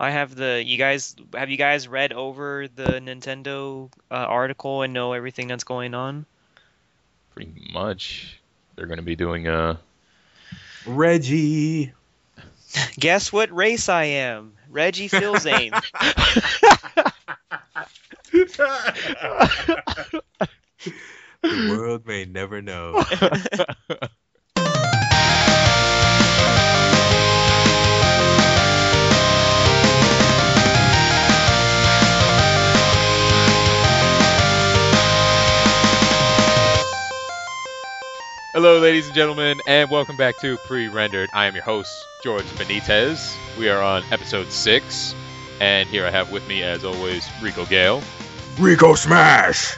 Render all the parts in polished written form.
I have the. You guys read over the Nintendo article and know everything that's going on? Pretty much. They're going to be doing Reggie. Guess what race I am? Reggie Fils-Aime. The world may never know. Hello, ladies and gentlemen, and welcome back to Pre-Rendered. I am your host, George Benitez. We are on episode 6, and here I have with me, as always, Rico Gale. Rico Smash!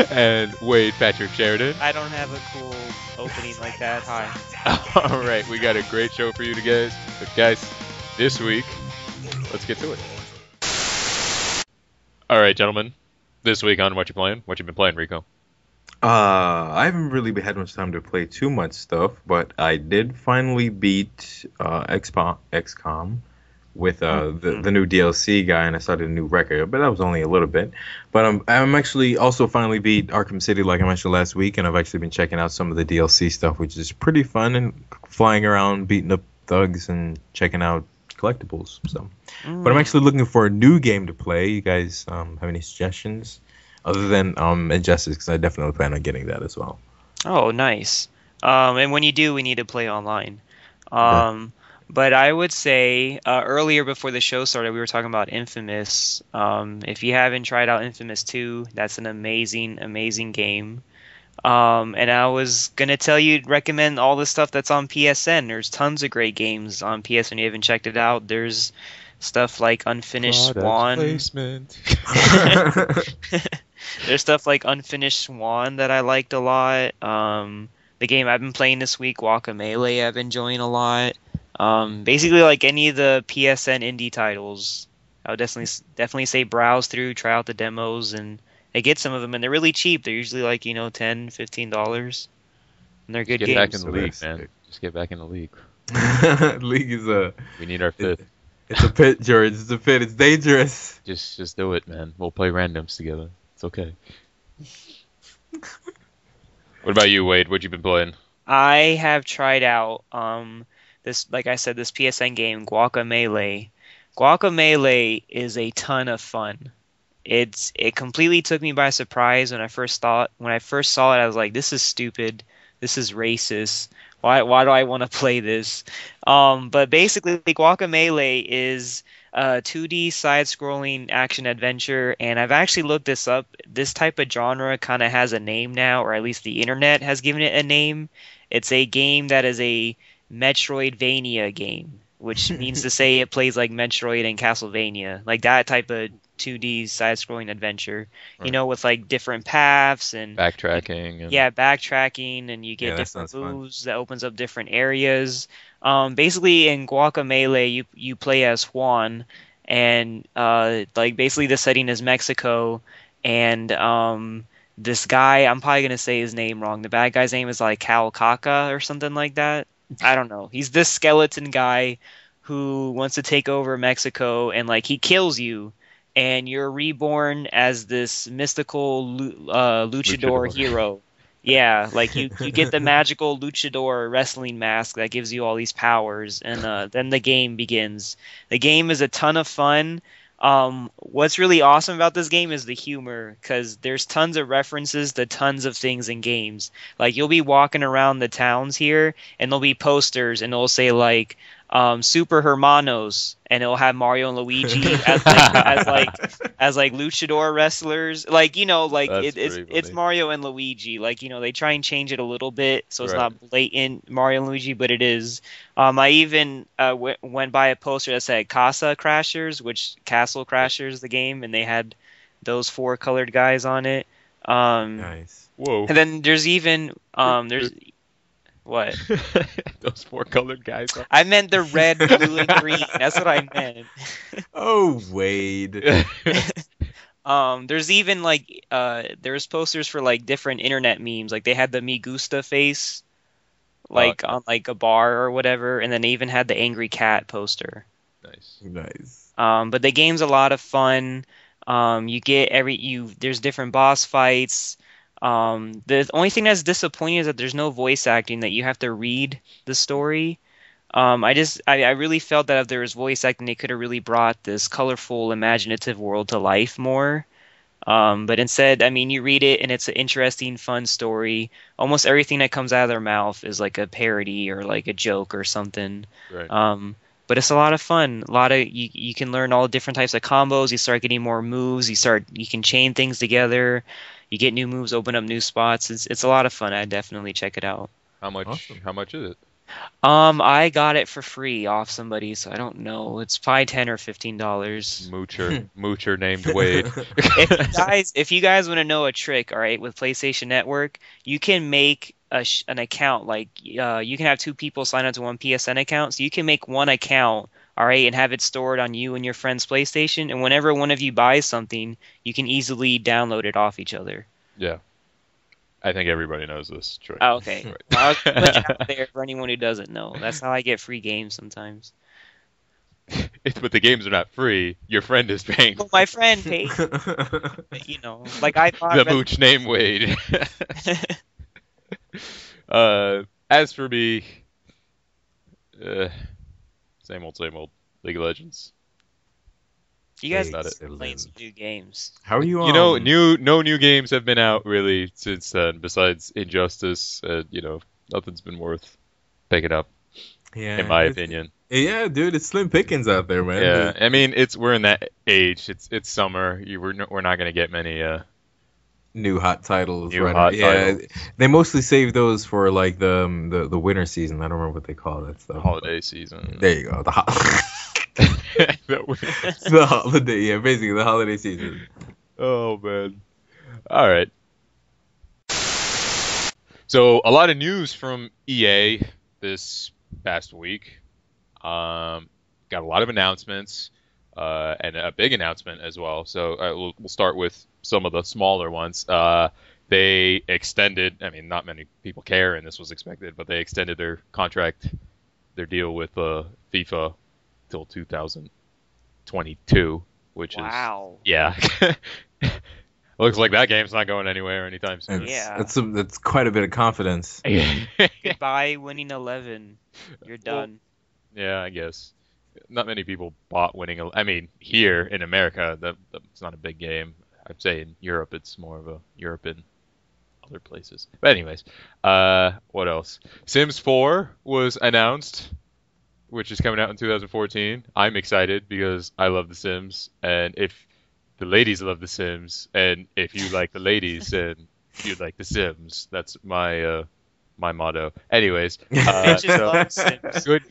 And Wade Patrick Sheridan. I don't have a cool opening like that. Hi. All right, we got a great show for you guys. But guys, this week, let's get to it. All right, gentlemen, this week on What You Playing? What you been playing, Rico? I haven't really had much time to play too much stuff, but I did finally beat XCOM with the new DLC guy, and I started a new record, but that was only a little bit. But I'm actually also finally beat Arkham City, like I mentioned last week, and I've actually been checking out some of the DLC stuff, which is pretty fun, and flying around, beating up thugs, and checking out collectibles. So, but I'm actually looking for a new game to play. You guys have any suggestions? Other than Injustice, because I definitely plan on getting that as well. Oh, nice. And when you do, we need to play online. Yeah. But I would say earlier before the show started, we were talking about Infamous. If you haven't tried out Infamous 2, that's an amazing, amazing game. And I was gonna tell you, recommend all the stuff that's on PSN. There's tons of great games on PSN. You haven't checked it out. There's stuff like Unfinished Swan. Placement. There's stuff like Unfinished Swan that I liked a lot. The game I've been playing this week, Guacamelee, I've been enjoying a lot. Basically, like any of the PSN indie titles, I would definitely say browse through, try out the demos, and I get some of them, and they're really cheap. They're usually like $10, $15, and they're good Get back games. in the league, man. Just get back in the league. League is We need our fifth. it's a pit, George. It's a pit. It's dangerous. Just do it, man. We'll play randoms together. It's okay. What about you, Wade? What you been playing? I have tried out this, like I said, this PSN game, Guacamelee. Guacamelee is a ton of fun. It completely took me by surprise when I first saw it. I was like, this is stupid. This is racist. Why do I want to play this? But basically, Guacamelee is a 2D side-scrolling action adventure, and I've actually looked this up. This type of genre kind of has a name now, or at least the internet has given it a name. It's a game that is a Metroidvania game, which means to say it plays like Metroid and Castlevania, like that type of 2D side-scrolling adventure. Right. With like different paths and Backtracking. And... yeah, backtracking, and you get Yeah, that different sounds fun. moves that opens up different areas. Basically, in Guacamelee, you play as Juan, and like basically the setting is Mexico, and this guy, I'm probably gonna say his name wrong. The bad guy's name is like Cal Caca or something like that. I don't know. He's this skeleton guy who wants to take over Mexico, and like he kills you, and you're reborn as this mystical luchador Luchador. hero. Yeah, like you get the magical luchador wrestling mask that gives you all these powers, and then the game begins. The game is a ton of fun. What's really awesome about this game is the humor, because there's tons of references to tons of things in games. Like you'll be walking around the towns here, and there'll be posters, and it'll say like Super Hermanos, and it'll have Mario and Luigi as like luchador wrestlers. Like like That's it's pretty it's funny. Mario and Luigi. Like they try and change it a little bit so it's Right. not blatant Mario and Luigi, but it is. I even went by a poster that said Casa Crashers, which Castle Crashers, the game, and they had those four colored guys on it. Nice. Whoa. And then there's even there's what? Those four colored guys. I meant the red, blue, and green. That's what I meant. Oh, Wade. There's even like there's posters for like different internet memes. Like they had the Me Gusta face, like on like a bar or whatever, and then they even had the angry cat poster. Nice. Nice. But the game's a lot of fun. You get there's different boss fights. The only thing that's disappointing is that there's no voice acting, that you have to read the story. I really felt that if there was voice acting, they could have really brought this colorful, imaginative world to life more. But instead, I mean, you read it and it's an interesting, fun story. Almost everything that comes out of their mouth is like a parody or like a joke or something. Right. But it's a lot of fun. A lot of you can learn all different types of combos. You start getting more moves. You can chain things together. You get new moves, open up new spots. It's a lot of fun. I'd definitely check it out. How much? Awesome. How much is it? I got it for free off somebody, so I don't know. It's probably $10 or $15. Moocher named Wade. If you guys want to know a trick, all right, with PlayStation Network, you can make an account. Like you can have two people sign up to one PSN account, so you can make one account, all right, and have it stored on you and your friend's PlayStation. And whenever one of you buys something, you can easily download it off each other. Yeah. I think everybody knows this trick. Oh, okay. Well, I was putting it out there for anyone who doesn't know. That's how I get free games sometimes. But the games are not free. Your friend is paying. Well, my friend paid. Like I thought. The mooch named Wade. As for me, same old League of Legends. You guys About are it. playing some new games. How are you? No new games have been out really since then. Besides Injustice, nothing's been worth picking up, in my opinion. Yeah, dude, it's slim pickings out there, man. Yeah, I mean we're in that age. It's summer. We're not gonna get many new hot titles. Titles. They mostly save those for like the winter season. I don't remember what they call that stuff. Holiday season. There you go. The holiday, yeah, basically the holiday season. Oh man. All right. So a lot of news from EA this past week. Got a lot of announcements, and a big announcement as well. So we'll start with some of the smaller ones. They extended. I mean, not many people care, and this was expected, but they extended their contract, their deal with FIFA till 2022, which Wow. Yeah. Looks like that game's not going anywhere anytime soon. Yeah. That's quite a bit of confidence. Goodbye, winning 11. You're done. Yeah, I guess. Not many people bought winning. I mean, here in America, it's not a big game. I'd say in Europe, it's more of a Europe and other places. But anyways, what else? Sims 4 was announced, which is coming out in 2014. I'm excited because I love The Sims, and if the ladies love The Sims, and if you like the ladies, then you like The Sims. That's my motto. Anyways,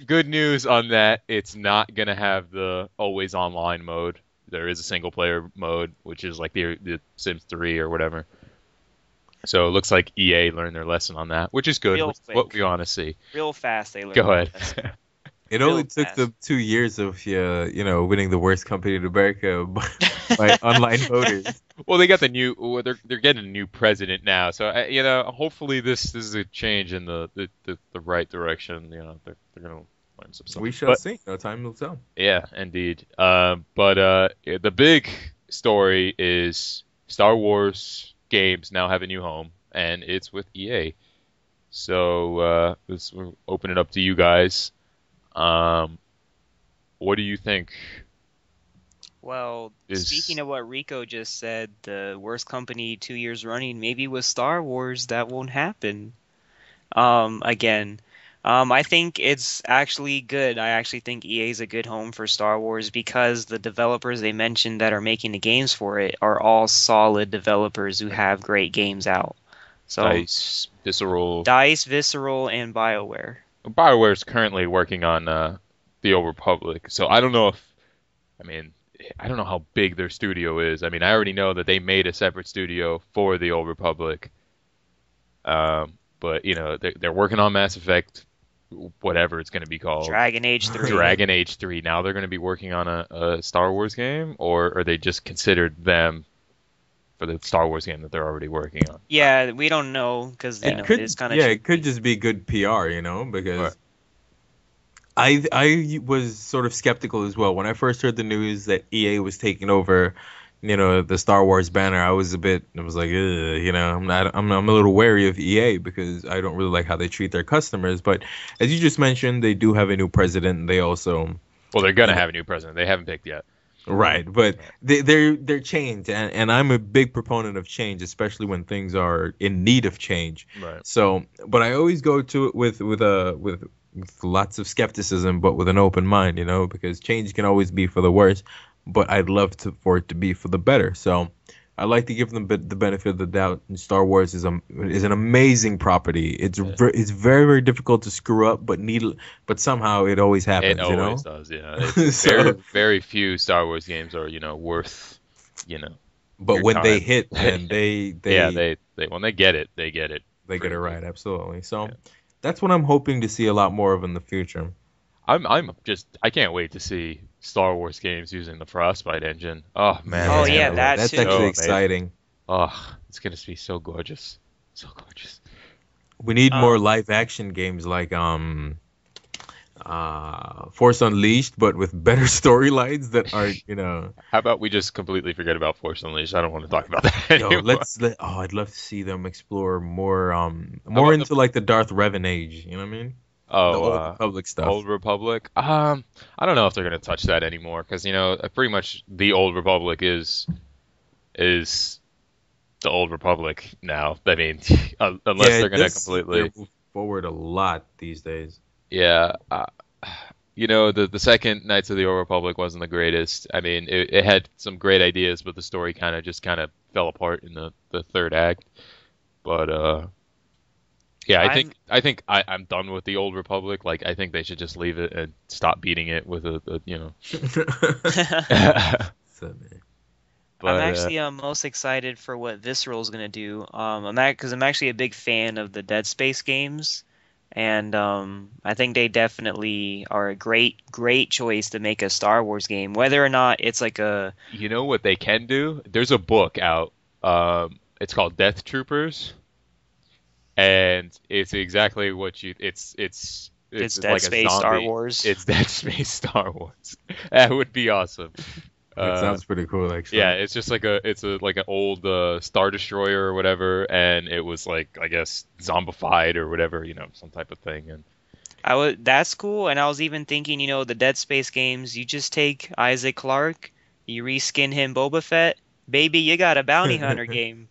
good news on that. It's not gonna have the always online mode. There is a single player mode, which is like the Sims 3 or whatever. So it looks like EA learned their lesson on that, which is good. What we want to see. Real fast, they learned. Go ahead. It only took them 2 years of winning the worst company in America by online voters. Well, they got they're getting a new president now, so hopefully this is a change in the right direction. They're gonna learn some stuff. We shall see. No time will tell. Yeah, indeed. But the big story is Star Wars games now have a new home, and it's with EA. So we'll open it up to you guys. What do you think? Well, speaking of what Rico just said, the worst company 2 years running, maybe with Star Wars that won't happen. Again, I think it's actually good. I actually think EA is a good home for Star Wars because the developers they mentioned that are making the games for it are all solid developers who have great games out. So DICE, Visceral, and BioWare. BioWare is currently working on the Old Republic, so I don't know how big their studio is. I mean, I already know that they made a separate studio for the Old Republic, but they're working on Mass Effect, whatever it's going to be called, Dragon Age 3. Dragon Age 3. Now they're going to be working on a Star Wars game, or are they just considered them for the Star Wars game that they're already working on. Yeah, we don't know because It it is kind of it could just be good PR, because Right. I was sort of skeptical as well when I first heard the news that EA was taking over, the Star Wars banner. I was like, ugh, I'm a little wary of EA because I don't really like how they treat their customers. But as you just mentioned, they do have a new president. And they also, Well, they're gonna have a new president. They haven't picked yet. right, but they're changed, and I'm a big proponent of change, especially when things are in need of change. Right. So, but I always go to it with lots of skepticism, but with an open mind, because change can always be for the worse, but I'd love for it to be for the better. So I like to give them the benefit of the doubt. And Star Wars is an amazing property. It's it's very, very difficult to screw up, but somehow it always happens. It always does. Yeah. It's very, very few Star Wars games are worth But your when they time. hit, then they when they get it, they get it. they get it right. Absolutely. So Yeah. that's what I'm hoping to see a lot more of in the future. I can't wait to see Star Wars games using the Frostbite engine. Oh man. Oh, it's yeah, gonna that look that's too. actually so amazing. exciting. Oh, it's gonna be so gorgeous. So gorgeous. We need more Um, live action games like Force Unleashed, but with better storylines that are, How about we just completely forget about Force Unleashed? I don't want to talk about that yo, anymore. I'd love to see them explore more about into like the Darth Revan age, you know what I mean? The Old Oh, Republic stuff. Old Republic. I don't know if they're gonna touch that anymore because pretty much the Old Republic is the Old Republic now. I mean, unless Yeah, they're gonna this completely, they move forward a lot these days. yeah. The second Knights of the Old Republic wasn't the greatest. I mean, it had some great ideas, but the story kind of fell apart in the third act. But yeah, I'm done with the Old Republic. Like, I think they should just leave it and stop beating it with So, man. But I'm actually most excited for what Visceral is gonna do. Because I'm actually a big fan of the Dead Space games, and I think they definitely are a great choice to make a Star Wars game. Whether or not it's like a you know what they can do? There's a book out. It's called Death Troopers, and it's exactly what you. It's Dead like a Space Star zombie. Wars. It's Dead Space Star Wars. That would be awesome. That sounds pretty cool, actually. Yeah, it's just like an old Star Destroyer or whatever, and it was like, I guess, zombified or whatever, some type of thing. And That's cool, and I was even thinking, the Dead Space games, you just take Isaac Clarke, you reskin him Boba Fett, baby, you got a bounty hunter game.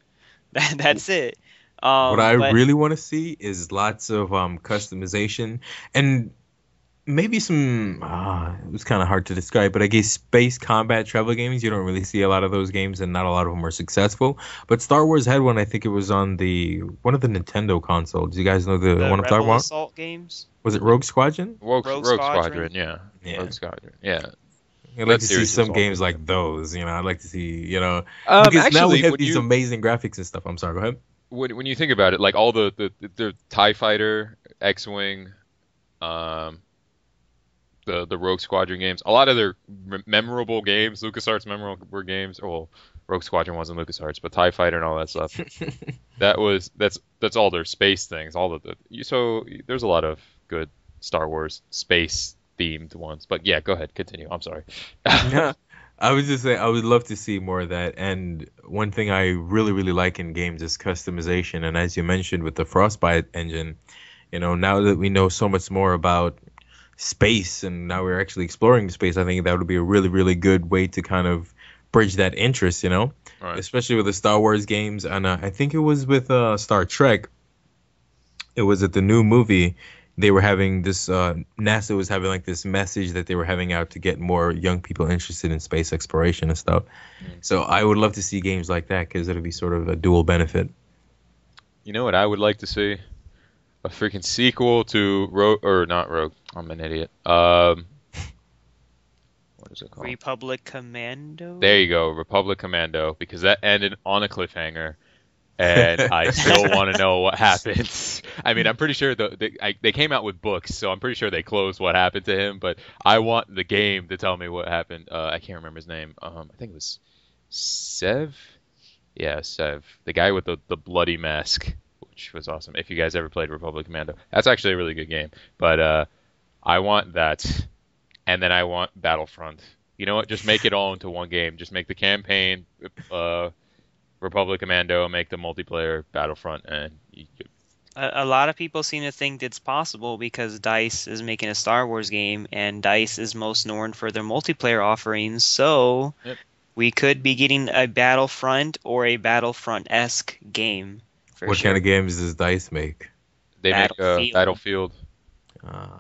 That's it. What I But really want to see is lots of customization and maybe some. It was kind of hard to describe, but I guess space combat travel games. You don't really see a lot of those games, and not a lot of them are successful. But Star Wars had one. I think it was on one of the Nintendo consoles. Do you guys know the one I'm talking Rebel about? Assault games. Was it Rogue Squadron? Rogue Rogue Squadron, Squadron. yeah. Yeah. Rogue Squadron, yeah. I'd like That to see series some was games awesome. like those. I'd like to see. Because now we Actually, have when these you amazing graphics and stuff. I'm sorry. Go ahead. when you think about it, like all the TIE Fighter, X-Wing, the Rogue Squadron games, a lot of their memorable games, LucasArts memorable games. Well, Rogue Squadron wasn't LucasArts, but TIE Fighter and all that stuff. That's all their space things. So there's a lot of good Star Wars space themed ones. But yeah, go ahead, continue. I'm sorry. Yeah, I was just saying I would love to see more of that. And one thing I really, really like in games is customization. And as you mentioned with the Frostbite engine, now that we know so much more about space and now we're actually exploring space, I think that would be a really, really good way to kind of bridge that interest, Right. especially with the Star Wars games. And I think it was with Star Trek. It was at the new movie. They were having this, NASA was having like this message that they were having out to get more young people interested in space exploration and stuff. So I would love to see games like that because it'll be sort of a dual benefit. You know what I would like to see? A freaking sequel to not Rogue. I'm an idiot. What is it called? Republic Commando. There you go, Republic Commando, because that ended on a cliffhanger, and I still want to know what happens. I mean, I'm pretty sure they came out with books, so I'm pretty sure they closed what happened to him, but I want the game to tell me what happened. I can't remember his name. I think it was Sev. Yes, the guy with the bloody mask, which was awesome. If you guys ever played Republic Commando, that's actually a really good game. But I want that, and then I want Battlefront. You know what? Just make it all into one game. Just make the campaign Republic Commando, make the multiplayer Battlefront, and A lot of people seem to think it's possible because DICE is making a Star Wars game, and DICE is most known for their multiplayer offerings. So Yep. we could be getting a Battlefront or a Battlefront-esque game. For What sure. kind of games does DICE make? they make Battlefield. Battlefield, Uh,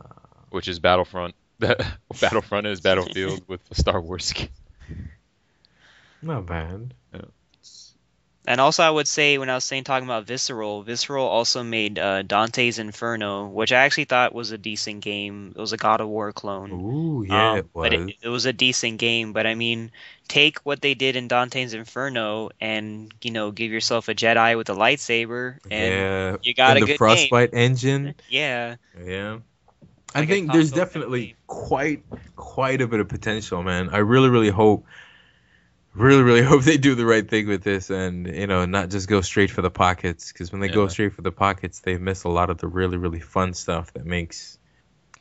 which is Battlefront. Battlefront is Battlefield with the Star Wars skin. not bad. And also, I would say when I was talking about Visceral also made Dante's Inferno, which I actually thought was a decent game. It was a God of War clone. Ooh, yeah, it was. But it was a decent game. But I mean, take what they did in Dante's Inferno and give yourself a Jedi with a lightsaber, and Yeah, you got and a the good Frostbite engine. game. Yeah, Yeah. I Like a think there's console definitely quite a bit of potential, man. I really hope they do the right thing with this and, not just go straight for the pockets, because when they go Yeah. straight for the pockets, they miss a lot of the really fun stuff that makes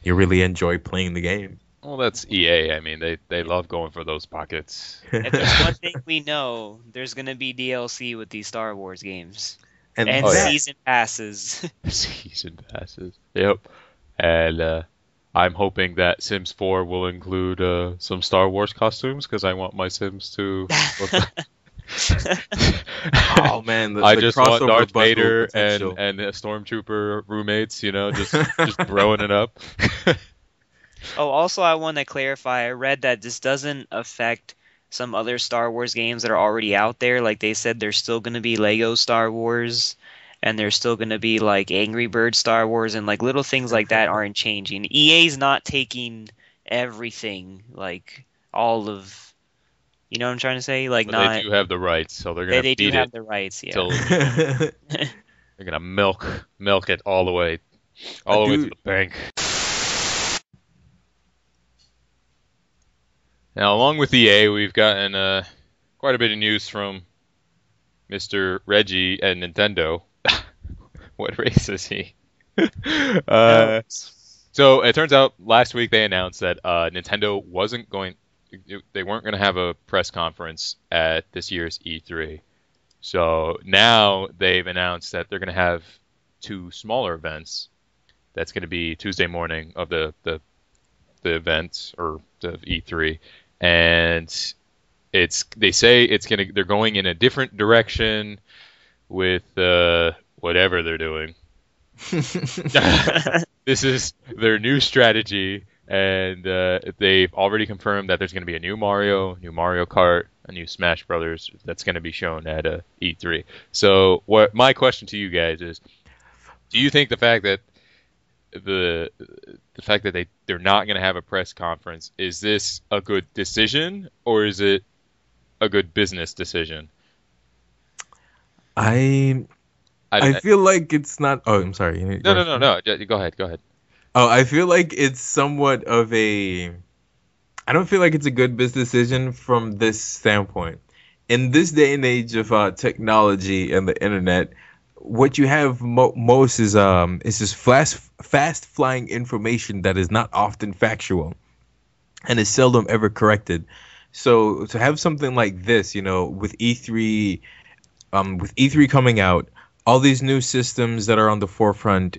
you really enjoy playing the game. Well, that's EA. I mean, they love going for those pockets. if there's one thing we know, there's gonna be DLC with these Star Wars games And and Oh, yeah. season passes. Season passes. Yep. And I'm hoping that Sims 4 will include some Star Wars costumes because I want my Sims to. Oh man, I the just want crossover Darth bundle Vader potential. and Stormtrooper roommates, just throwing it up. Oh, also, I want to clarify. I read that this doesn't affect some other Star Wars games that are already out there. Like they said, there's still going to be Lego Star Wars, and there's still going to be like Angry Bird Star Wars, and like little things like that aren't changing. EA's not taking everything, like all of, you know what I'm trying to say? Like But not they do have the rights, so they're they, gonna they do feed have it the rights, yeah. till they're gonna milk it all the way to the bank. Now, along with EA, we've gotten quite a bit of news from Mr. Reggie at Nintendo. What race is he? So it turns out last week they announced that Nintendo they weren't going to have a press conference at this year's E3. So now they've announced that they're going to have two smaller events. That's going to be Tuesday morning of the event or the E3, and they say they're going in a different direction with whatever they're doing. This is their new strategy, and they've already confirmed that there's going to be a new Mario Kart, a new Smash Brothers that's going to be shown at E3. So, my question to you guys is, do you think the fact that they're not going to have a press conference, is this a good decision or is it a good business decision? I feel like it's not. Oh, I'm sorry. No. Go ahead. Oh, I feel like it's somewhat of a. I don't feel like it's a good business decision from this standpoint. In this day and age of technology and the internet, what you have most is just fast flying information that is not often factual, and is seldom ever corrected. So to have something like this, with E3, coming out, all these new systems that are on the forefront,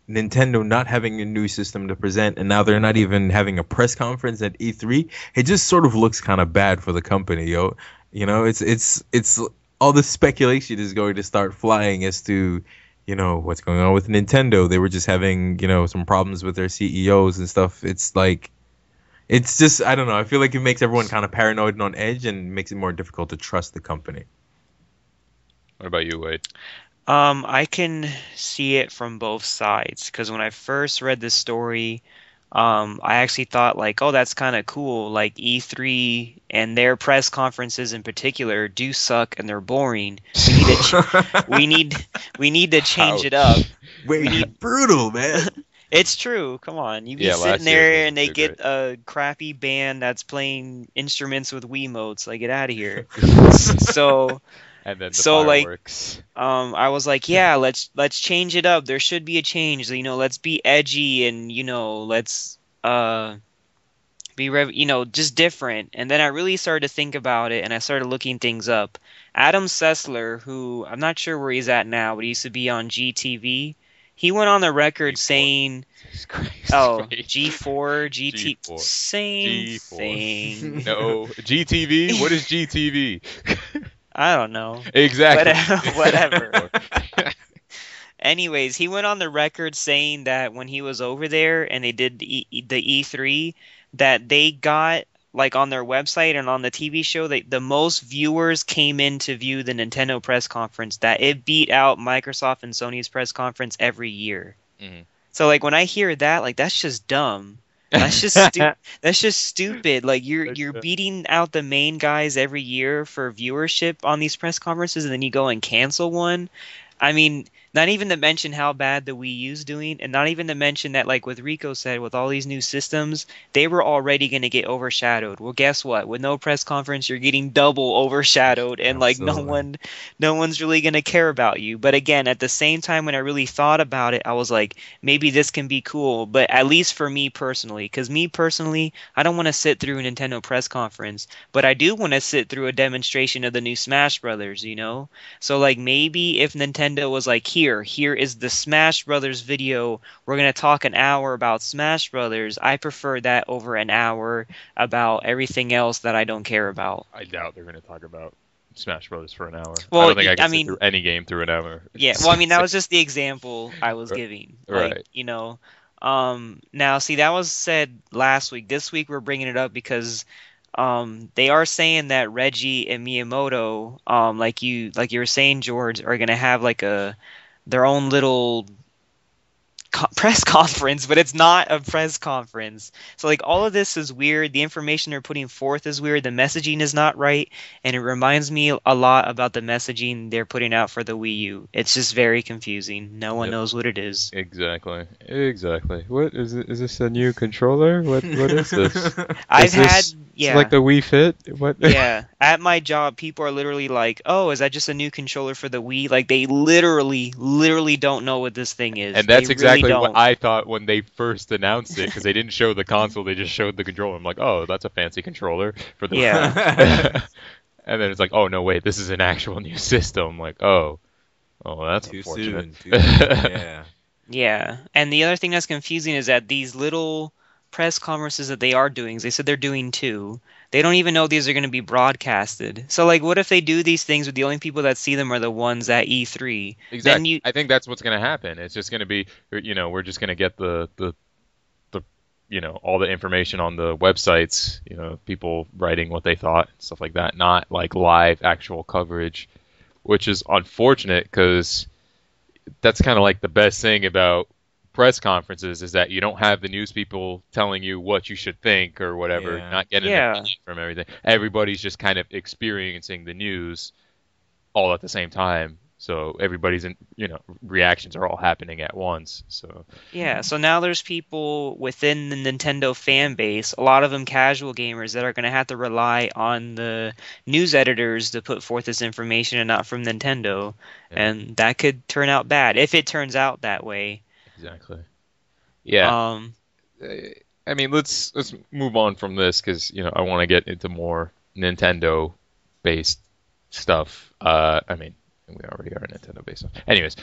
Nintendo not having a new system to present, and now they're not even having a press conference at E3. It just sort of looks kind of bad for the company, yo. It's all the speculation is going to start flying as to, what's going on with Nintendo. They were just having, some problems with their CEOs and stuff. It's like, it's just, I don't know. I feel like it makes everyone kind of paranoid and on edge and makes it more difficult to trust the company. What about you, Wade? I can see it from both sides, because when I first read this story, I actually thought like, oh, that's kind of cool. Like E3 and their press conferences in particular do suck and they're boring. We need to change it up. Wait, brutal, man. It's true. Come on, you be Yeah, last sitting year's there wasn't and they too get great. a crappy band that's playing instruments with Wiimotes. Like, get out of here. So And then the So like, fireworks. I was like, yeah, let's change it up. There should be a change. Let's be edgy and let's just different. And then I really started to think about it, and I started looking things up. Adam Sessler, who I'm not sure where he's at now, but he used to be on GTV. He went on the record G4. saying, Jesus Christ. "Oh, Wait. G4, GT, G4. same G4. thing." No, GTV. What is GTV? I don't know. Exactly. Whatever. Anyways, he went on the record saying that when he was over there and they did the E3, that they got, like, on their website and on the TV show, the most viewers came in to view the Nintendo press conference, that it beat out Microsoft and Sony's press conference every year. Mhm. So, like, when I hear that, like, that's just dumb. That's just that's just stupid. Like, you're beating out the main guys every year for viewership on these press conferences, and then you go and cancel one. I mean, not even to mention how bad the Wii U's doing, and not even to mention that, like what Rico said, with all these new systems, they were already going to get overshadowed. Well, guess what? With no press conference, you're getting double overshadowed, and like Absolutely. no one's really going to care about you. But again, at the same time, when I really thought about it, I was like, maybe this can be cool, but at least for me personally, because me personally, I don't want to sit through a Nintendo press conference, but I do want to sit through a demonstration of the new Smash Brothers, you know? So like maybe if Nintendo was like, here is the Smash Brothers video. We're going to talk an hour about Smash Brothers. I prefer that over an hour about everything else that I don't care about. I doubt they're going to talk about Smash Brothers for an hour. I Well, don't think I I can sit mean, through any game through an hour. yeah, well, I mean, that was just the example I was giving. Like, Right. Now, see, that was said last week. This week we're bringing it up because they are saying that Reggie and Miyamoto, like you were saying, George, are gonna have like their own little press conference, but it's not a press conference. So like all of this is weird. The information they're putting forth is weird. The messaging is not right, and it reminds me a lot about the messaging they're putting out for the Wii U. It's just very confusing. No one Yep. knows what it is. Exactly. Exactly. What is it? Is this a new controller? What is this? I've Is had, this yeah. like the Wii Fit? What? Yeah, at my job, people are literally like, "Oh, is that just a new controller for the Wii?" Like they literally don't know what this thing is. And that's They really exactly what don't. I thought when they first announced it, because they didn't show the console, they just showed the controller. I'm like, oh, that's a fancy controller for the. Yeah. And then it's like, oh no, wait, this is an actual new system. I'm like, oh, that's Too unfortunate. soon. Too soon. Yeah. Yeah, and the other thing that's confusing is that these little press conferences that they are doing, they said they're doing two. They don't even know these are going to be broadcasted. So, like, what if they do these things, but the only people that see them are the ones at E3? Then Exactly. you, I think that's what's going to happen. It's just going to be, we're just going to get the all the information on the websites, people writing what they thought, stuff like that, not like live actual coverage, which is unfortunate because that's kind of like the best thing about press conferences is that you don't have the news people telling you what you should think or whatever, Yeah. not getting an yeah, opinion from everything. Everybody's just kind of experiencing the news all at the same time. So everybody's reactions are all happening at once. So yeah. So now there's people within the Nintendo fan base, a lot of them casual gamers, that are going to have to rely on the news editors to put forth this information and not from Nintendo. yeah, And that could turn out bad if it turns out that way. exactly. Yeah. Um, I mean, let's move on from this because I want to get into more Nintendo based stuff. I mean, we already are Nintendo based stuff. Anyways,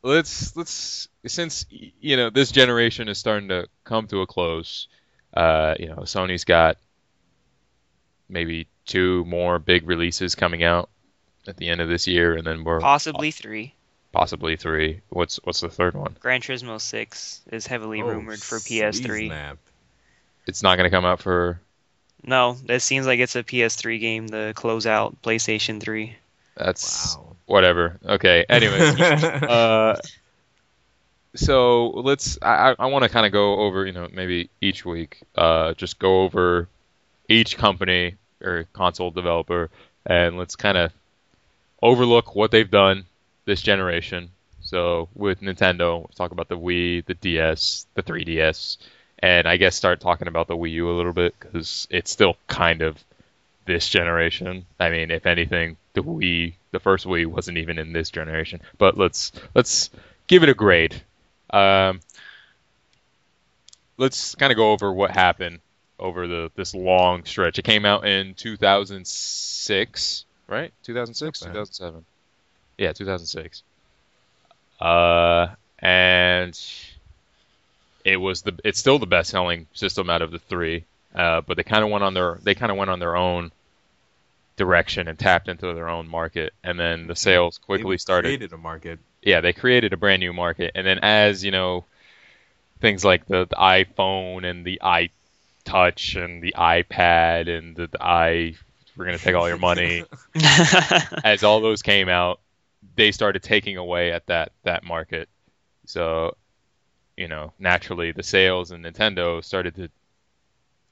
let's since this generation is starting to come to a close. Sony's got maybe two more big releases coming out at the end of this year, and then we're possibly three. possibly three. What's the third one? Gran Turismo 6 is heavily Oh, rumored for PS3. snap. It's not going to come out for. No, it seems like it's a PS3 game to close out PlayStation 3. That's Wow. whatever. Okay. Anyways, so let's. I want to kind of go over, maybe each week, just go over each company or console developer, and let's kind of overlook what they've done this generation. So with Nintendo, we'll talk about the Wii, the DS, the 3DS, and I guess start talking about the Wii U a little bit because it's still kind of this generation. I mean, if anything, the first Wii wasn't even in this generation. But let's give it a grade. Let's kind of go over what happened over this long stretch. It came out in 2006, right? 2006, 2007. Yeah, 2006. And it's still the best-selling system out of the three. But they kind of went on their own direction and tapped into their own market, and then the sales quickly started. Created a market. Yeah, they created a brand new market, and then as things like the iPhone and the iTouch and the iPad and we're gonna take all your money. As all those came out, they started taking away at that market. So, naturally the sales in Nintendo started to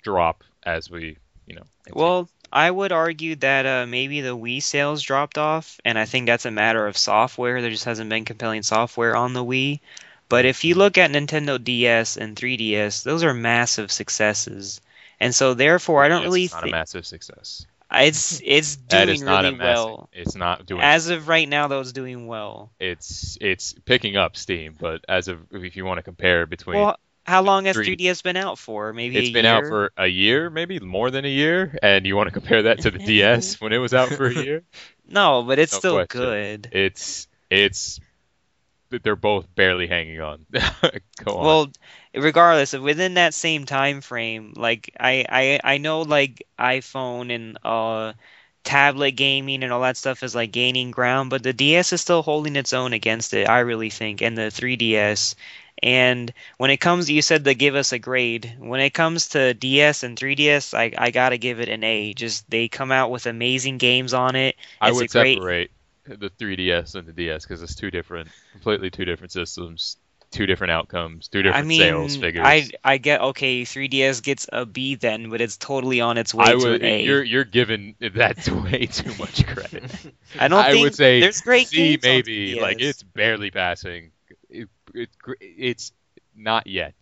drop as we, Well, I would argue that maybe the Wii sales dropped off, and I think that's a matter of software. There just hasn't been compelling software on the Wii. But if you look at Nintendo DS and 3DS, those are massive successes. And so therefore, I don't really think... It's not a massive success. It's doing really well. It's not doing... As of right now, though, it's doing well. It's picking up steam, but if you want to compare between... Well, how long has 3DS been out for? Maybe it's been out for a year, maybe more than a year, and you want to compare that to the DS when it was out for a year? No, but it's still question. Good. It's they're both barely hanging on. Go on. Well, regardless, within that same time frame, like I know like iPhone and tablet gaming and all that stuff is like gaining ground, but the DS is still holding its own against it, I really think, and the 3DS. And when it comes, you said to give us a grade. When it comes to DS and 3DS, I gotta give it an A. Just they come out with amazing games on it. I would separate the 3DS and the DS because it's completely two different systems, two different outcomes, two different sales figures. I get 3DS gets a B then, but it's totally on its way to an A. You're giving that way too much credit. I would say there's great C games maybe, like it's barely passing. It's not yet.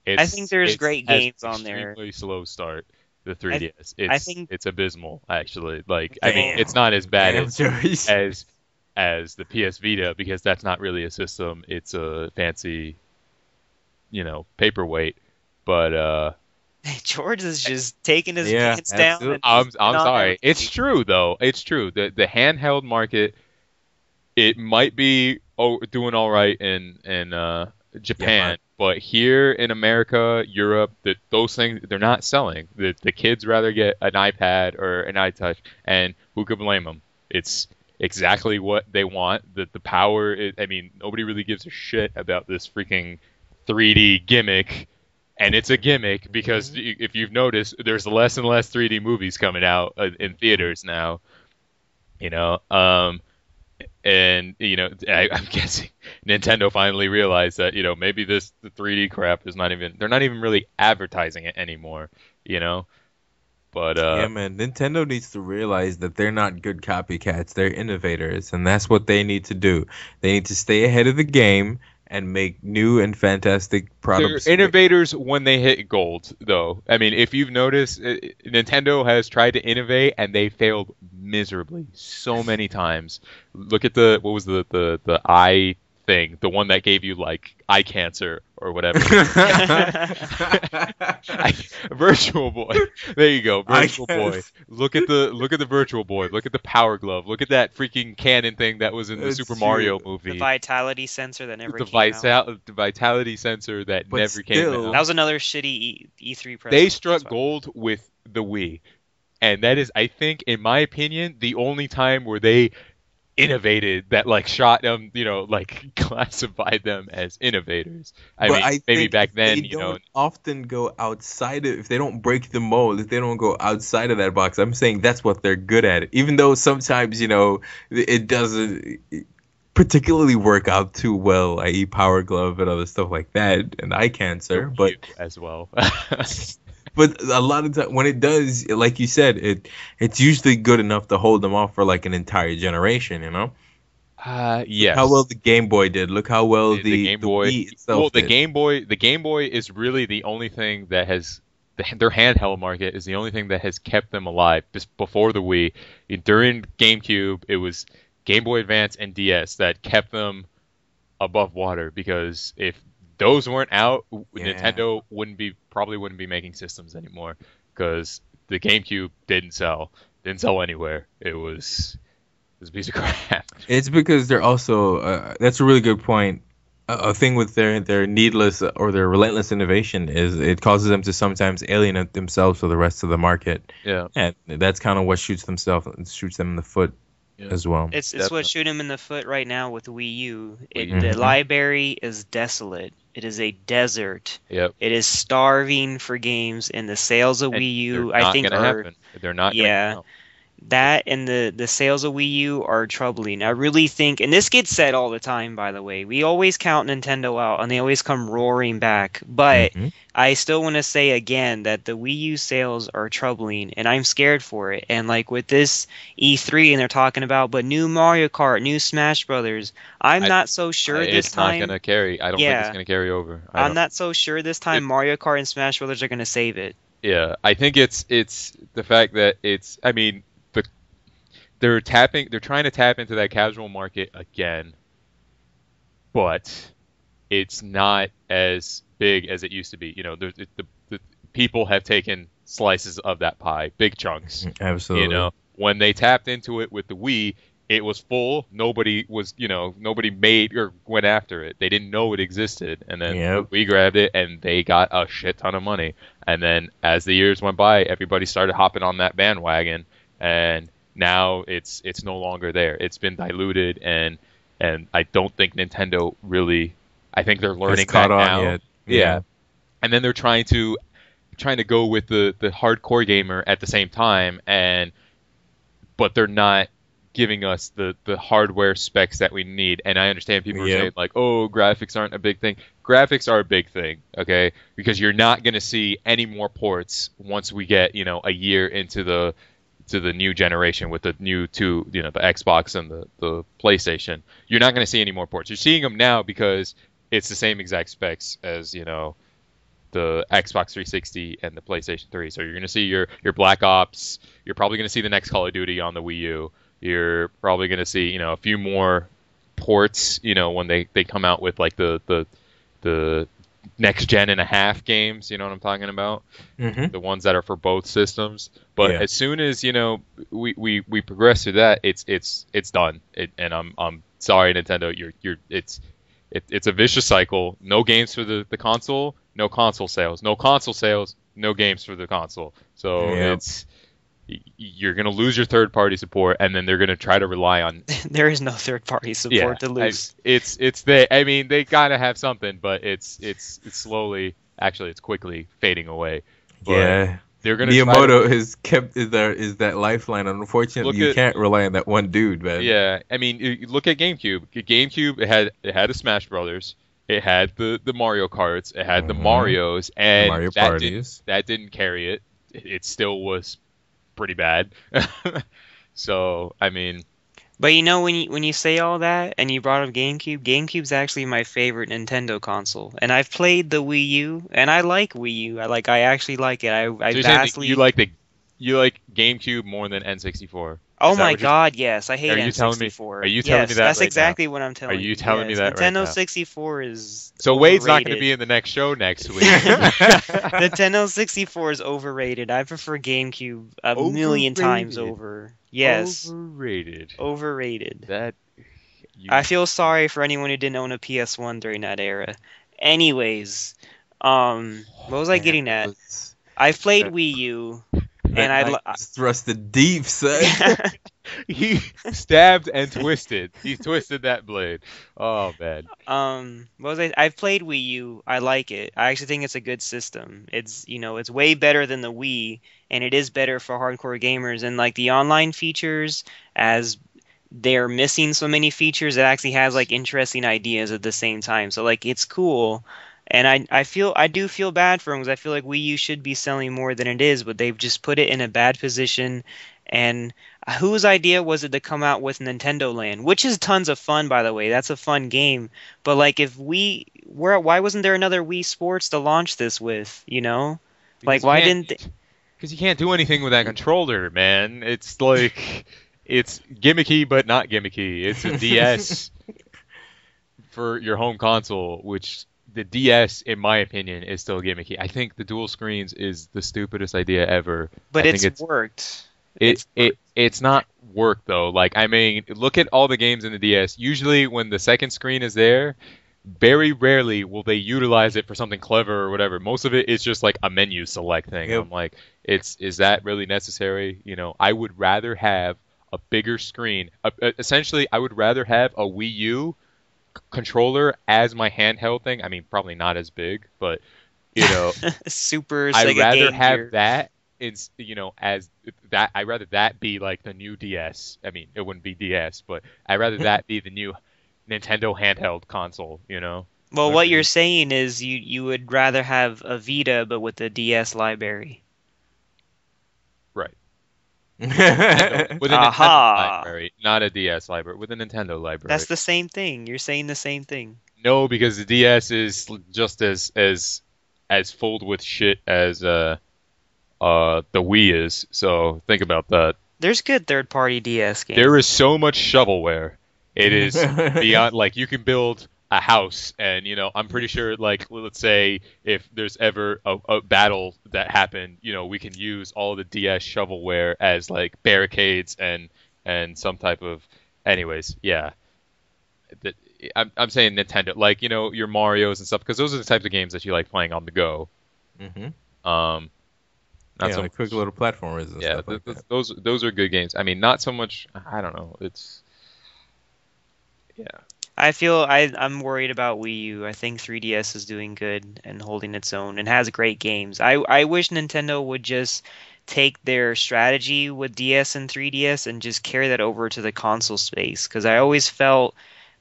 I think there's great games on there. Extremely slow start. The 3DS. It's abysmal actually. Like I mean, it's not as bad as the PS Vita because that's not really a system. It's a fancy, paperweight. But George is just taking his pants down. I'm sorry. It's true though. It's true. The handheld market, it might be doing all right in Japan, but here in America, Europe, those things, they're not selling. The kids rather get an iPad or an iTouch, and who could blame them? It's exactly what they want. The power, nobody really gives a shit about this freaking 3D gimmick, and it's a gimmick because if you've noticed, there's less and less 3D movies coming out in theaters now. And I'm guessing Nintendo finally realized that maybe the 3D crap is they're not even really advertising it anymore. But yeah, man, Nintendo needs to realize that they're not good copycats. They're innovators, and that's what they need to do. They need to stay ahead of the game and make new and fantastic products. They're innovators when they hit gold, though. I mean, if you've noticed, Nintendo has tried to innovate and they failed miserably so many times. Look at what was the eye thing, the one that gave you like eye cancer or whatever. Virtual Boy. There you go, Virtual Boy. Look at the Virtual Boy. Look at the Power Glove. Look at that freaking cannon thing that was in the Super Mario movie. The vitality sensor that never came out. The vitality sensor that never came out. That was another shitty E3 press. They struck gold with the Wii, and that is, I think, in my opinion, the only time where they innovated that shot them, classified them as innovators. I mean, maybe back then, they don't often go outside of, if they don't break the mold, if they don't go outside of that box, I'm saying that's what they're good at. Even though sometimes, it doesn't particularly work out too well, i.e. Power Glove and other stuff like that, and eye cancer, but as well. But a lot of time when it does, like you said, it's usually good enough to hold them off for an entire generation, Yes. How well the Game Boy did. Look how well the Game Boy Wii itself the did. Game Boy is really the only thing that has their handheld market is the only thing that has kept them alive. Before the Wii, during GameCube, it was Game Boy Advance and DS that kept them above water, because if those weren't out, Nintendo probably wouldn't be making systems anymore, because the GameCube didn't sell anywhere. It was a piece of crap. It's because they're also that's a really good point. A thing with their needless or their relentless innovation is it causes them to sometimes alienate themselves from the rest of the market. Yeah, and that's kind of what shoots them in the foot as well. It's what shooting him in the foot right now with Wii U. Wii U. The library is desolate. It is a desert. Yep. It is starving for games, and the sales of Wii U, I think, they're not. Yeah. That and the sales of Wii U are troubling. I really think, and this gets said all the time, by the way, we always count Nintendo out, and they always come roaring back. But I still want to say again that the Wii U sales are troubling, and I'm scared for it. And like with this E3, and they're talking about, but new Mario Kart, new Smash Brothers, I'm not so sure this time. It's not going to carry. I don't think it's going to carry over. I'm not so sure this time Mario Kart and Smash Brothers are going to save it. Yeah, I think it's the fact that I mean, they're trying to tap into that casual market again, but it's not as big as it used to be. The people have taken slices of that pie, big chunks. Absolutely. When they tapped into it with the Wii, it was full. Nobody made or went after it. They didn't know it existed, and then we grabbed it, and they got a shit ton of money. And then as the years went by, everybody started hopping on that bandwagon, and now it's no longer there. It's been diluted, and I don't think Nintendo really. I think they're learning that now. Yet. Yeah, and then they're trying to go with the hardcore gamer at the same time, but they're not giving us the hardware specs that we need. And I understand people are saying like, oh, graphics aren't a big thing. Graphics are a big thing, okay? Because you're not going to see any more ports once we get a year into the new generation with the new two, the Xbox and the PlayStation. You're not going to see any more ports. You're seeing them now because it's the same exact specs as, the Xbox 360 and the PlayStation 3. So you're going to see your Black Ops. You're probably going to see the next Call of Duty on the Wii U. You're probably going to see, a few more ports, when they come out with like the next gen and a half games, you know what I'm talking about? The ones that are for both systems. But as soon as we progress through that, it's done. And I'm sorry, Nintendo, it's a vicious cycle. No games for the console, no console sales. No console sales, no games for the console. So you're gonna lose your third party support, and then they're gonna try to rely on. There is no third party support to lose. They gotta have something, but it's slowly, actually, it's quickly fading away. But they're gonna. Miyamoto has kept is that lifeline. Unfortunately, you can't rely on that one dude, man. Yeah, I mean, you look at GameCube. GameCube it had a Smash Brothers. It had the Mario Karts. It had the Marios, and Mario Parties. That didn't carry it. It still was pretty bad. So I mean, but when you say all that and you brought up GameCube's actually my favorite Nintendo console, and I've played the Wii U, and I like Wii U. I actually like it. You like GameCube more than N64. Oh my God, yes, I hate N64. Are you telling me that? That's exactly what I'm telling you. Are you telling me that right now? Nintendo 64 is so overrated. Wade's not going to be in the next show next week. Nintendo 64 is overrated. I prefer GameCube a million times over. Yes. Overrated. I feel sorry for anyone who didn't own a PS1 during that era. Anyways, what was I getting at? I played Wii U. And I thrusted deep, son. He stabbed and twisted. He twisted that blade. Oh man. What was I? I've played Wii U. I like it. I actually think it's a good system. It's it's way better than the Wii, and it is better for hardcore gamers. And like the online features, as they're missing so many features, it actually has like interesting ideas at the same time. So like it's cool. And I do feel bad for them because I feel like Wii U should be selling more than it is, but they've just put it in a bad position. And whose idea was it to come out with Nintendo Land, which is tons of fun, by the way. That's a fun game. But like, why wasn't there another Wii Sports to launch this with? There Like, why didn't they... Because you can't do anything with that controller, man. It's like it's gimmicky but not gimmicky. It's a DS for your home console, which the DS, in my opinion, is still gimmicky. I think the dual screens is the stupidest idea ever. But it's worked. It's not work though. Like, I mean, look at all the games in the DS. Usually when the second screen is there, very rarely will they utilize it for something clever or whatever. Most of it is just like a menu select thing. Yep. I'm like, is that really necessary? You know, I would rather have a bigger screen. Essentially, I would rather have a Wii U controller as my handheld thing. I mean, probably not as big, but you know, super. I'd rather Game have Gear. that. It's, you know, as that. I'd rather that be like the new DS. I mean, it wouldn't be DS, but I'd rather that be the new Nintendo handheld console. You know. Well, what you're saying is you would rather have a Vita but with a DS library. Right. With a Nintendo Aha. library, not a DS library. With a Nintendo library. That's the same thing. You're saying the same thing. No, because the DS is just as filled with shit as the Wii is. So think about that. There's good third-party DS games. There is so much shovelware. It is beyond, like, you can build a house, and, you know, I'm pretty sure, like, let's say if there's ever a battle that happened, you know, we can use all the DS shovelware as, like, barricades and some type of... Anyways, yeah. I'm saying Nintendo, like, you know, your Marios and stuff, because those are the types of games that you like playing on the go. Mm-hmm. Not so like quick little platformers and stuff like that. Those are good games. I mean, not so much. I don't know. It's I feel I'm worried about Wii U. I think 3DS is doing good and holding its own and has great games. I wish Nintendo would just take their strategy with DS and 3DS and just carry that over to the console space, because I always felt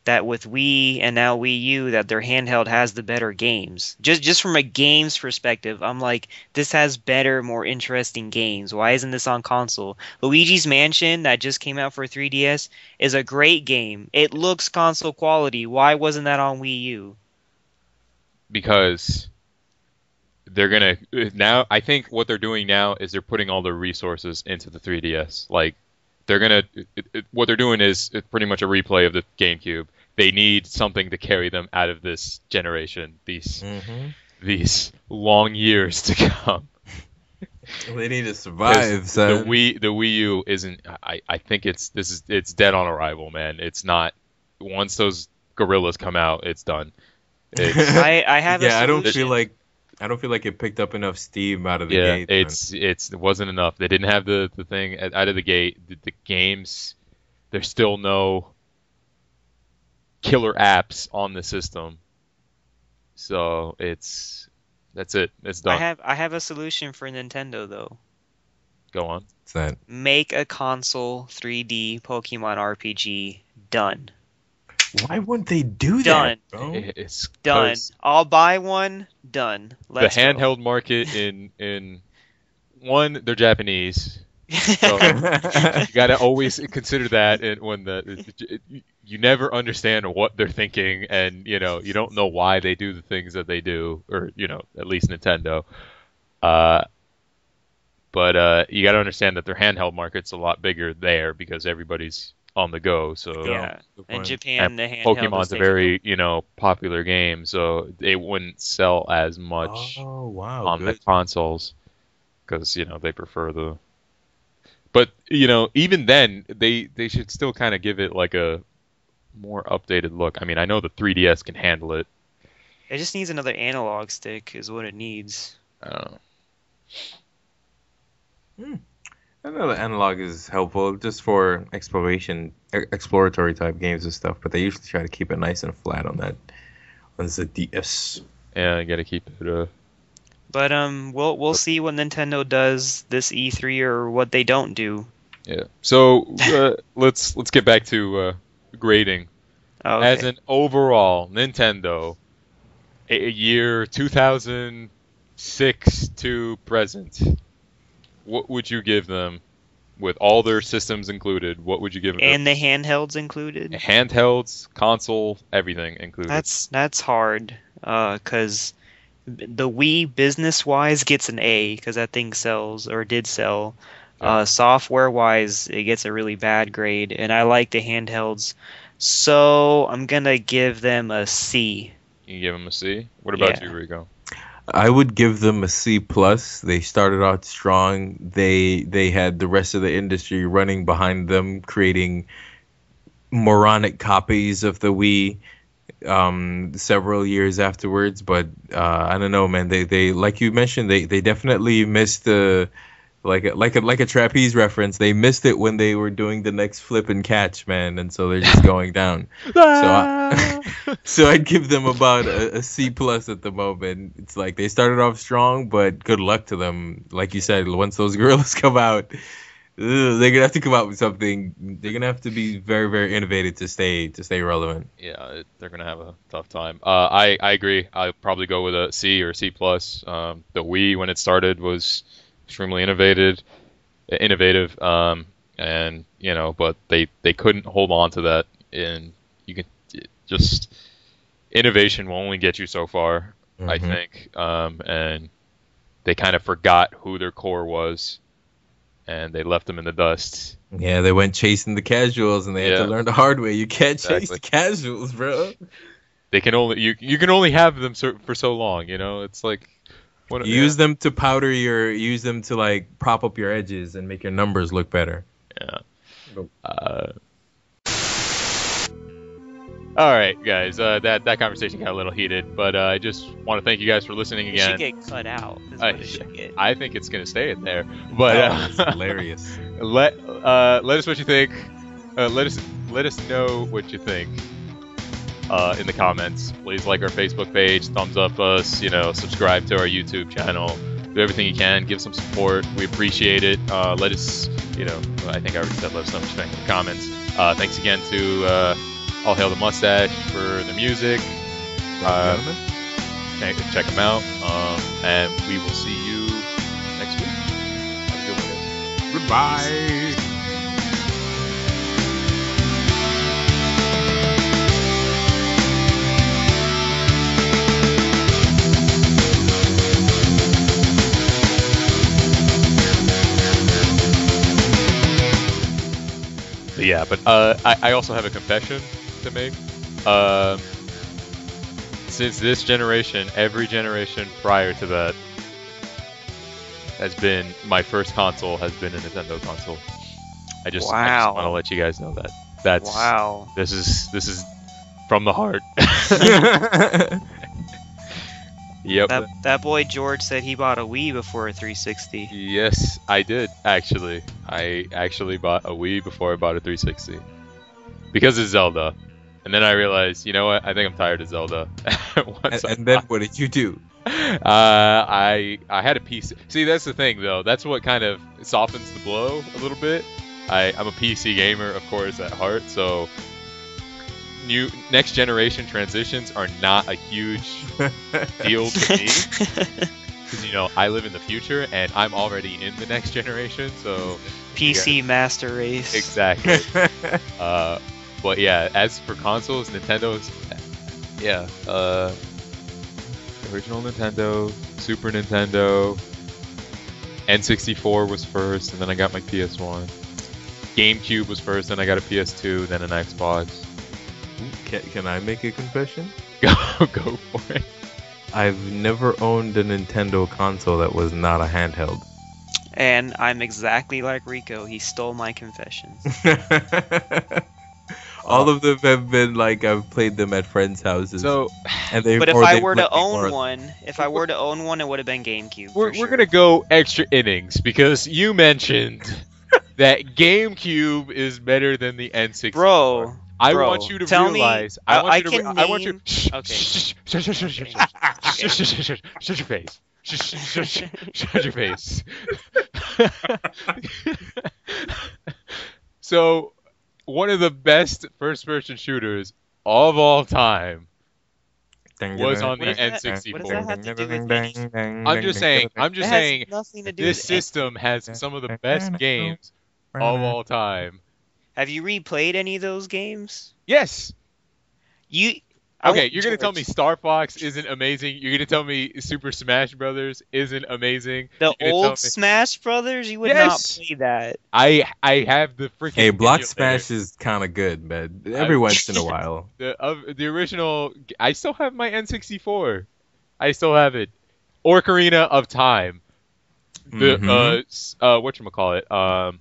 that with Wii and now Wii U that their handheld has the better games. Just from a games perspective, I'm like, this has better, more interesting games. Why isn't this on console? Luigi's Mansion that just came out for 3DS is a great game. It looks console quality. Why wasn't that on Wii U? because they're gonna now. I think what they're doing now is they're putting all their resources into the 3DS. Like they're gonna, what they're doing is it's pretty much a replay of the GameCube. They need something to carry them out of this generation. These long years to come. They need to survive. The Wii U isn't. I think it's dead on arrival, man. It's not. Once those gorillas come out, it's done. I have. Yeah, I don't feel like it picked up enough steam out of the gate. It wasn't enough. They didn't have the thing out of the gate. The games, there's still no killer apps on the system. So that's it. It's done. I have a solution for Nintendo though. Go on. What's that? Make a console 3D Pokemon RPG. Done. Why wouldn't they do Done. that, bro? It's Done. I'll buy one. Done. Let's the handheld market in one, they're Japanese. So you gotta always consider that, and when you never understand what they're thinking, and you don't know why they do the things that they do, or at least Nintendo. But you gotta understand that their handheld market's a lot bigger there because everybody's on the go. So yeah, in Japan, the handheld Pokemon's a very popular game, so they wouldn't sell as much on the consoles because they prefer the. But even then, they should still kind of give it like a more updated look. I mean, I know the 3DS can handle it. It just needs another analog stick, is what it needs. I don't know. I know the analog is helpful just for exploratory type games and stuff, but they usually try to keep it nice and flat on that. On the DS. Yeah, you gotta keep it. But we'll see what Nintendo does this E3 or what they don't do. Yeah. So let's get back to grading. Okay. As an overall Nintendo, a year 2006 to present, what would you give them with all their systems included? What would you give them? And the handhelds included? Handhelds, console, everything included. That's hard, because The Wii business-wise gets an A because that thing sells or did sell. Yeah. Software-wise, it gets a really bad grade, and I like the handhelds, so I'm gonna give them a C. You give them a C. What about Yeah. you, Rico? I would give them a C plus. They started out strong. They had the rest of the industry running behind them, creating moronic copies of the Wii several years afterwards. But I don't know, man. They like you mentioned, they definitely missed the like a trapeze reference. They missed it when they were doing the next flip and catch, man, and so they're just going down. So I'd give them about a C plus at the moment. It's like they started off strong, but good luck to them. Like you said, once those gorillas come out, they're gonna have to come out with something. They're gonna have to be very, very innovative to stay relevant. Yeah, they're gonna have a tough time. I agree. I'll probably go with a C or C plus. The Wii when it started was extremely innovative, and but they couldn't hold on to that, and you can just innovation will only get you so far, I think, and they kind of forgot who their core was, and they left them in the dust. Yeah, they went chasing the casuals, and they had to learn the hard way. You can't chase the casuals, bro. They can only you can only have them for so long. It's like. Use them to use them to like prop up your edges and make your numbers look better. Yeah. All right, guys. That conversation got a little heated, but I just want to thank you guys for listening again. It should get cut out. Is what it should get. I think it's gonna stay in there. But it's hilarious. Let us what you think. Let us know what you think. In the comments, please like our Facebook page, thumbs up us, subscribe to our YouTube channel, do everything you can, give some support. We appreciate it. Let us, I think I already said let us know what you think in the comments. Thanks again to All Hail the Mustache for the music. Check them out, and we will see you next week. Have a good one, guys. Goodbye. Yeah, but I also have a confession to make. Since this generation, every generation prior to that has been my first console has been a Nintendo console. I just want to let you guys know that. That's wow. This is from the heart. Yep. That boy George said he bought a Wii before a 360. Yes, I did actually. I actually bought a Wii before I bought a 360 because of Zelda, and then I realized, you know what? I think I'm tired of Zelda. and then what did you do? I had a PC. See, that's the thing though. That's what kind of softens the blow a little bit. I'm a PC gamer, of course, at heart, so. Next generation transitions are not a huge deal to me because I live in the future and I'm already in the next generation, so PC master race. Exactly. But yeah, as for consoles, Nintendo's original Nintendo, Super Nintendo, N64 was first, and then I got my PS1. GameCube was first, then I got a PS2, then an Xbox. Can I make a confession? Go for it. I've never owned a Nintendo console that was not a handheld. And I'm exactly like Rico. He stole my confessions. All of them have been like I've played them at friends' houses. So, but if I were to own one, it would have been GameCube. We're gonna go extra innings because you mentioned that GameCube is better than the N64. Bro. I want you to realize. I want you. Okay. Shut your face. Shut your face. So, one of the best first-person shooters of all time was on the N64. What does that have to do with me? I'm just saying. Nothing to do This with system has some of the best games of all time. Have you replayed any of those games? Yes. Okay, you're gonna tell me Star Fox isn't amazing. You're gonna tell me Super Smash Brothers isn't amazing. The You're gonna tell old me Smash Brothers, you would not yes. play that. I have the freaking Hey, Block emulator. Smash is kind of good, man. Every once in a while. The original. I still have my N64. I still have it. Ocarina of Time. The whatchamacallit?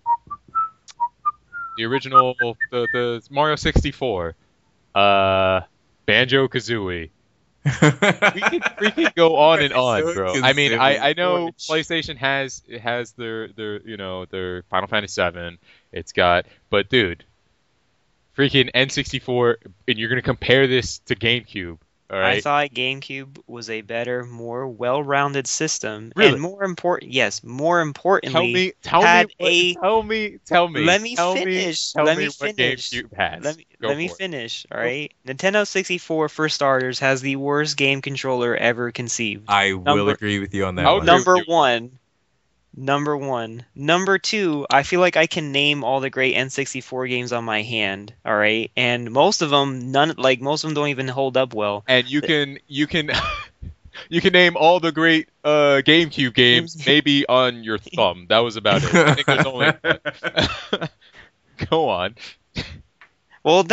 The original the Mario 64. Banjo-Kazooie. We can go on and on, bro. I mean, I know PlayStation has their Final Fantasy VII. It's got, but dude, freaking N64, and you're gonna compare this to GameCube. All right. I thought GameCube was a better, more well-rounded system, Really? and more importantly, Tell had me. Let me Tell finish. Tell Let me me what finish. GameCube has. Let me finish. All right. Nintendo 64, for starters, has the worst game controller ever conceived. I will agree with you on that I'll one. agree Number with you. one. Number one. Number two, I feel like I can name all the great N64 games on my hand, all right? And most of them most of them don't even hold up well. And you can you can name all the great GameCube games maybe on your thumb. That was about it. I think there's only Go on. Well,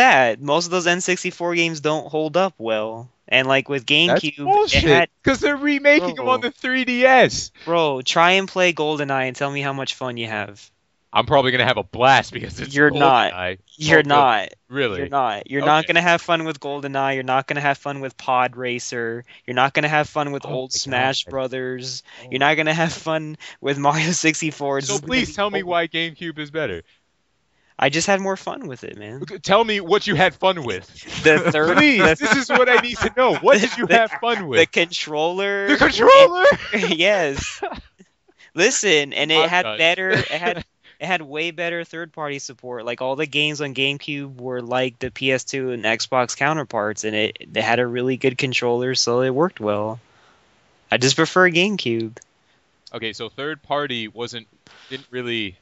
most of those N64 games don't hold up well. And like with That's GameCube, bullshit. Because they're remaking them on the 3DS. Bro, try and play GoldenEye and tell me how much fun you have. I'm probably gonna have a blast because it's You're not. GoldenEye. You're not. Really? You're not. You're Okay. not gonna have fun with GoldenEye. You're not gonna have fun with Pod Racer. You're not gonna have fun with Oh old my Smash God. Brothers. You're not gonna have fun with Mario 64. So please tell me why GameCube is better. I just had more fun with it, man. Tell me what you had fun with. The third, Please, this is what I need to know. What did you have fun the with? controller. The controller. Yes. Listen, and it I'm had done. better. It had way better third-party support. Like all the games on GameCube were like the PS2 and Xbox counterparts, and they had a really good controller, so it worked well. I just prefer GameCube. Okay, so third party didn't really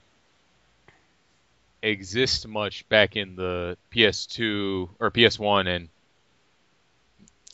exist much back in the PS2 or PS1 and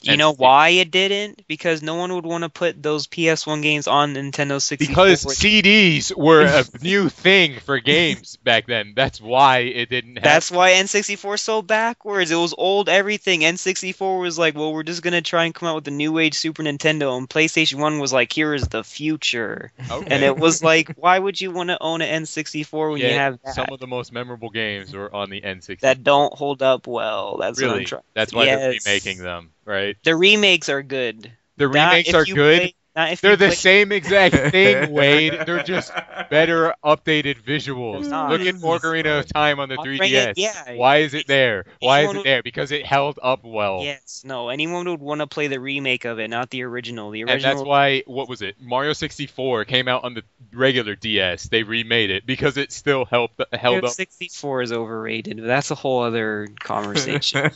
You know why it didn't? Because no one would want to put those PS1 games on Nintendo 64. because CDs were a new thing for games back then. That's why it didn't have. That's why N64 is so backwards. It was old everything. N64 was like, well, we're just going to try and come out with the new age Super Nintendo. And PlayStation 1 was like, here is the future. Okay. And it was like, why would you want to own an N64 when you have that? Some of the most memorable games were on the N64. That don't hold up well. That's what I'm Really? trying. That's why they're Yes. remaking them, right? The remakes are good. The Not remakes if are you good. play- not if They're you the play- same exact thing, Wade. They're just better updated visuals. It's not. Look at Ocarina of Time on the I'll bring 3DS. it- yeah. Why is it there? Why is Anyone it would- there? Because it held up well. Yes, no. Anyone would want to play the remake of it, not the original. The original. And that's why, what was it? Mario 64 came out on the regular DS. They remade it because it still held Mario up. 64 is overrated, but that's a whole other conversation.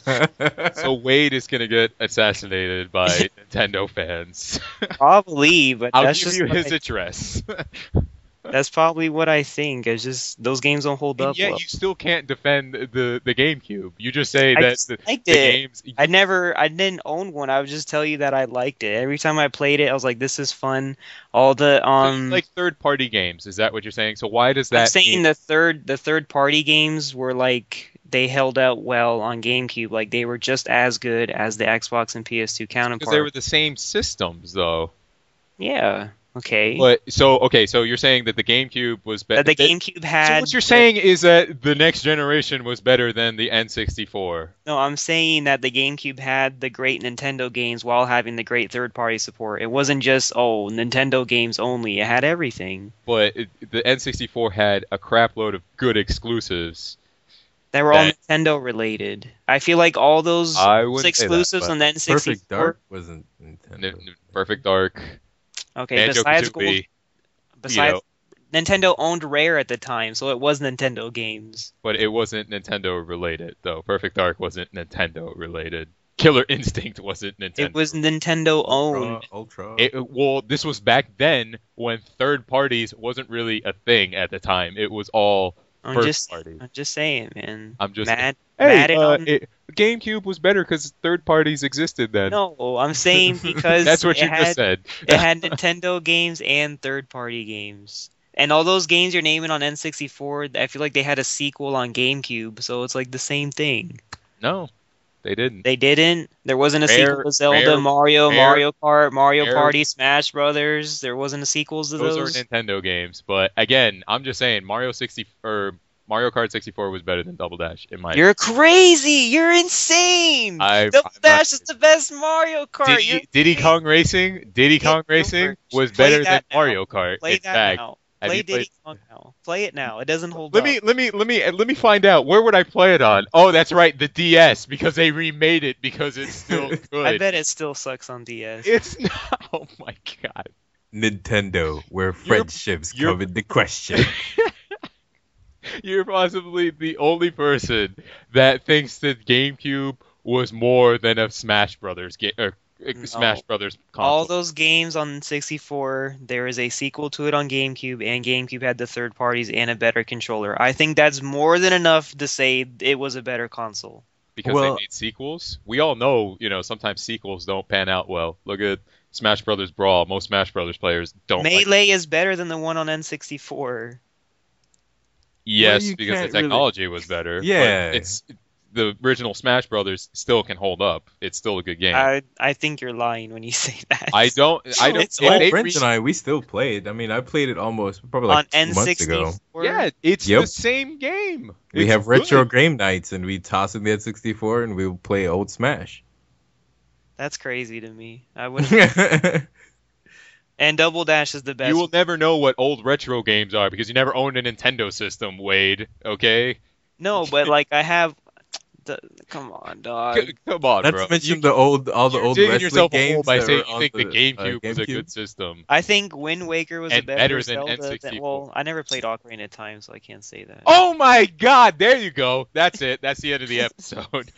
So Wade is going to get assassinated by Nintendo fans. Probably, but I'll that's give just you what his I- address. that's probably what I think. It's just those games don't hold And up yet well. you still can't defend the GameCube. You just say I that just the liked the it. games... I didn't own one. I would just tell you that I liked it. Every time I played it, I was like, "This is fun." All the So you like third-party games, is that what you're saying? So why does that I'm saying mean... the third party games were like they held out well on GameCube. Like they were just as good as the Xbox and PS2 Because counterparts. they were the same systems, though. Yeah. Okay. But so you're saying that the GameCube was better. That the GameCube had. So what you're saying is that the next generation was better than the N64. No, I'm saying that the GameCube had the great Nintendo games while having the great third-party support. It wasn't just, Nintendo games only. It had everything. But the N64 had a crap load of good exclusives. They were all That- Nintendo related. I feel like all those I wouldn't say that, exclusives but on the N64. Perfect Dark wasn't Nintendo. Perfect Dark, Okay, besides Banjo-Kazooie, besides Nintendo owned Rare at the time, so it was Nintendo games. but it wasn't Nintendo related, though. Perfect Dark wasn't Nintendo related. Killer Instinct wasn't Nintendo. It was Nintendo owned. Ultra. Well, this was back then when third parties wasn't really a thing at the time. It was all I'm first just, party. I'm just saying, man. I'm just hey, Madden on. GameCube was better because third parties existed then. No, I'm saying because That's what you just said. it had Nintendo games and third-party games. And all those games you're naming on N64, I feel like they had a sequel on GameCube, so it's like the same thing. No, they didn't. They didn't. There wasn't a sequel Rare, to Zelda, rare, Mario, rare, Mario Kart, Mario rare. Party, Smash Brothers. There wasn't a sequels to Those those. are Nintendo games, but again, I'm just saying Mario Kart 64 was better than Double Dash in my. You're crazy. You're insane. Double Dash is the best Mario Kart. Diddy Kong Racing was better than Mario Kart. Play In that fact, now. Play Diddy Kong now. Play it now. It doesn't hold Let up. me find out. Where would I play it on? Oh, that's right, the DS, because they remade it because it's still good. I bet it still sucks on DS. It's not. Oh my god. Nintendo, where friendships come into question. You're possibly the only person that thinks that GameCube was more than a Smash Brothers game or Smash Brothers console. All those games on 64, there is a sequel to it on GameCube, and GameCube had the third parties and a better controller. I think that's more than enough to say it was a better console. Because they made sequels? We all know, sometimes sequels don't pan out well. Look at Smash Brothers Brawl. Most Smash Brothers players don't Melee is better than the one on N64. Yes, Well, because the technology was better. Yeah. But the original Smash Brothers still can hold up. It's still a good game. I think you're lying when you say that. I don't. My friends and I, we still played. I mean, I played it probably like on 2 months ago. N64. Yeah, it's the same game. We have retro game nights, and we toss in the N64, and we'll play old Smash. That's crazy to me. I wouldn't. And Double Dash is the best. You will never know what old retro games are because you never owned a Nintendo system, Wade. Okay? No, but like I have. Come on, dog. Come on, Not bro. to mention the old digging yourself a hole games by that saying were you think on the GameCube was a good system. I think Wind Waker was a better than Zelda N64. well, I never played Ocarina of Time, so I can't say that. Oh my God! There you go. That's it. That's the end of the episode.